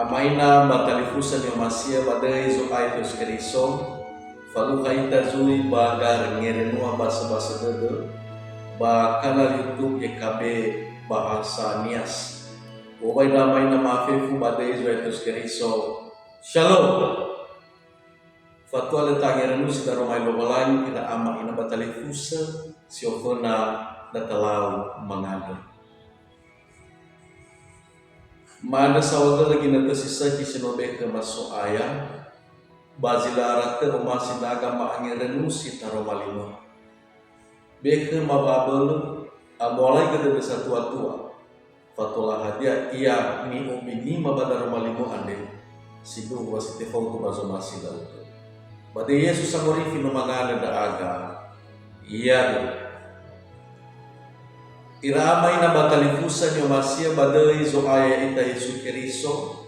Amaina batalifusan yang masih badai zo aitus keriso falu kaita zui bagar ngerenua bahasa dede ba kanal YouTube YKB bahasa Nias. Obai damai nama afefu badai zo aitus keriso. Shalom. Fatwa letak ngerenu sidaro mai lobalan ila ama ina batalifusa siofona datalau mangada. Mana sawaga lagi nata sisa kisinobe ke masuk ayam bazilara ke rumah sinaga maangirenu si taro malima beke mababel amolai ke dede tua fatola hadiah ia ni umini mabadar malimo ande sidu wasite fautu bazo masih dauto bade Yesus amori fino mangale da aga iya do iramai na batalifusan yung masya badai zo aya ita Yesu Keriso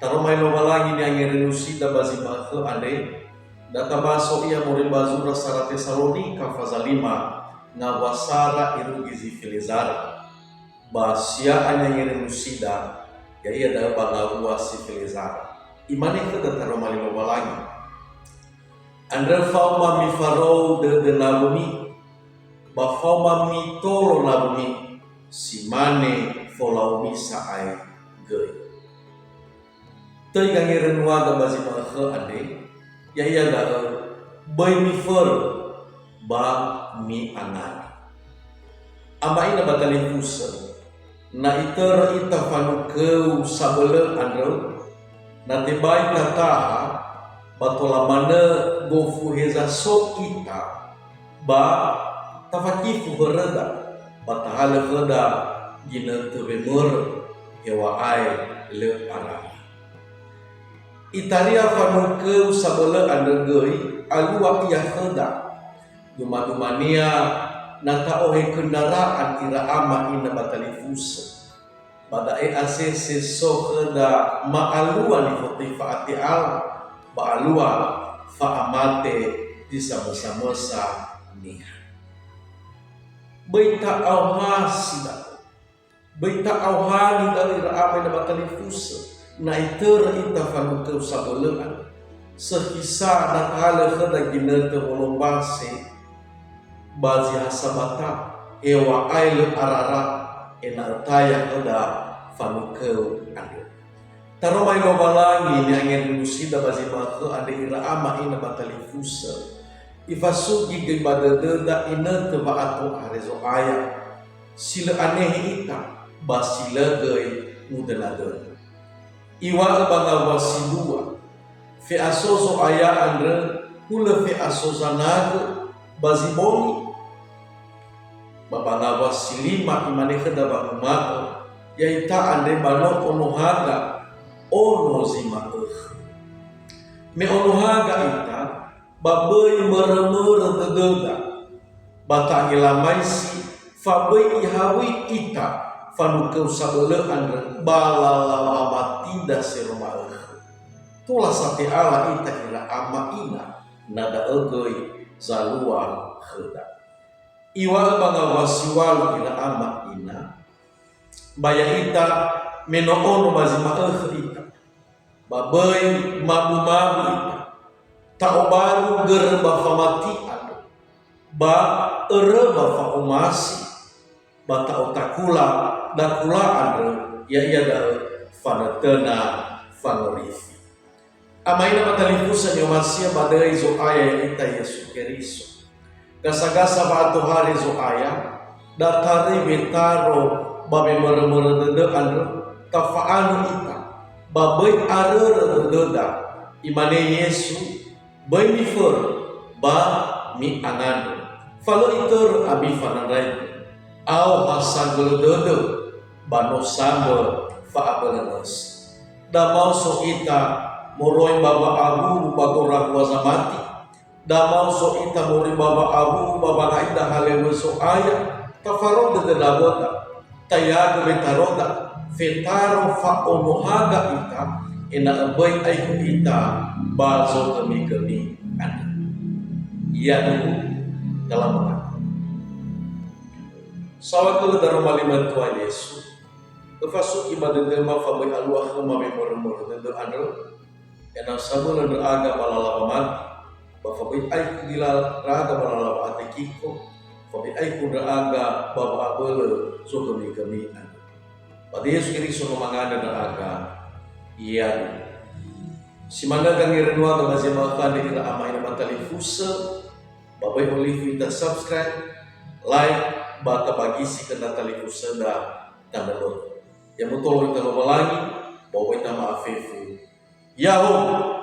taromay lomalangi ni ang irenusida bazimako ale databaso iya moribazura sa Tesalonika fazalima nga wasara irugizi filizara basya ang irenusida ya iya da bagawa si filizara imani ka da taromay lomalangi andra fauma mi faro de nalumi bafoma mitolo nabumi simane folaumi saai gei tei gangiren waga bazi makhe ade ya iya da bai mi fer ba mi anani ama ina batali fusa na iter ita fanu keu sabele andro na tebai kataha batola mana gofu heza so ita ba tafakifu berada batahala berada gina tebemur hewa ai le arah Italia fanu ke sabele andegoi alua ia heda dumania nata ohe kendaraan ira ama ina batalifusa pada ACC so heda maalua ni fotifaati al baalua faamate disama-sama niha Baita auha sida baita auha ni dari ramai na batalifusa na iter ita fanu ke sabolean sehisa na kala khada ginete wolombase bazi hasabata ewa aile arara ena taya khada fanu ke ande taromai lobalangi ni angin musida bazi makhe ande ira ama ina batalifusa ifasugi gay badadada ina teba ato harezo aya sila aneh ita basila gay mudanadon iwa banga wasidua fe asozo aya andre hula fe asozanaga baziboni babanga wasilima imane khada ba umako ya ita ande bano onohaga ono zima me onohaga ita babai meremur dedega bata ilamai si fabai ihawi ita fanu keu sabele andre balala amatida seroma tula sate ala ita ila ama ina nada egoi zalua kheda iwa banga wasiwalu ila ama ina baya ita menoono bazima ita babai mabu-mabu ita tau baru gerba famati ado ba erba fa umasi ba tau takula dakula ado ya iya da fanatena fanorifi amaina batalifusa ni umasia badai zo aya ita Yesu Keriso gasa-gasa ba ato hari zo aya datari betaro babe mere-mere dede ado tafaanu ita babai arere dede imane Yesu bai mi fer ba mi angan falo itur abi fanarai au hasagel dodo bano sambo fa abelanos da mau so ita moroi baba abu bagora wazamati da mau so ita mori baba abu baba gaida halewe so aya tafaro de labota tayago betaroda fetaro fa onohaga ita ina abai aiku ita bazo kami ada ia dulu dalam mengaku sawat dulu dalam malimat Tuhan Yesus Termasuk ibadah tema fabai alwah kemame meremur tender adel. Enam sabu nender aga balala mati. Bafabai aiku dilal raga balala ate kiko. Fabai aiku aga baba abele so kami an. Pada Yesus Kristus mangada aga. Iya. Si mana kang irenwa ga mazema kan dikira amai na matali fusa. Babai olive kita subscribe, like, bata bagi si kena tali fusa da tanda lo. Yang mutolo kita lo malangi, bawa kita maafefu. Yahoo!